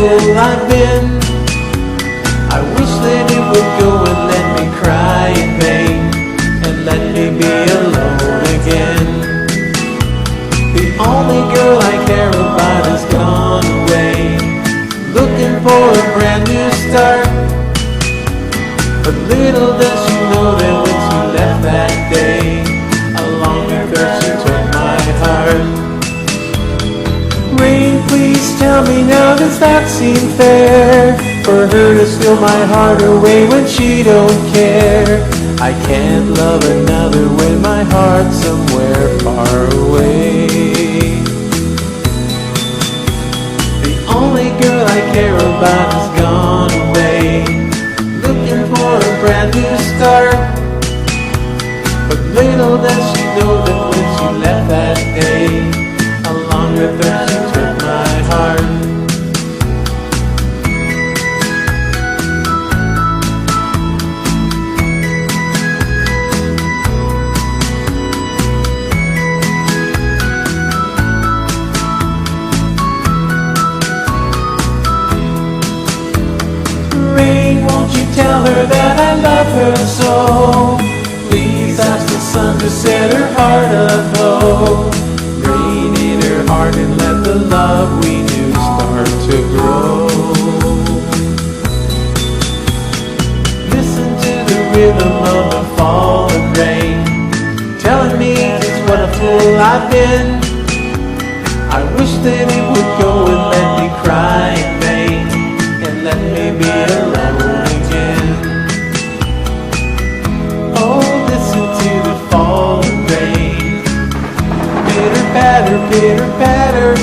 fool I've been. I wish that it would go and let me cry in vain, and let me be alone again. The only girl I care about has gone away, looking for a brand new start. But little does she know that when she left that day, a longer thirst she took my heart. Rain, please tell me now, does that seem fair? For her to steal my heart away when she don't care. I can't love another when my heart's somewhere far away. The only girl I care about has gone away, looking for a brand new start. But little does she know that when she left that day, a longer thirst she took my heart. Rain, won't you tell her that I love her so? Please ask the sun to set her heart aglow. Rain in her heart and let the love we knew start to grow. Listen to the rhythm of the falling rain, telling me just what a fool I've been. I wish that it would go and let me cry in vain, and let me be alone again. Oh, listen to the falling rain. Pitter patter,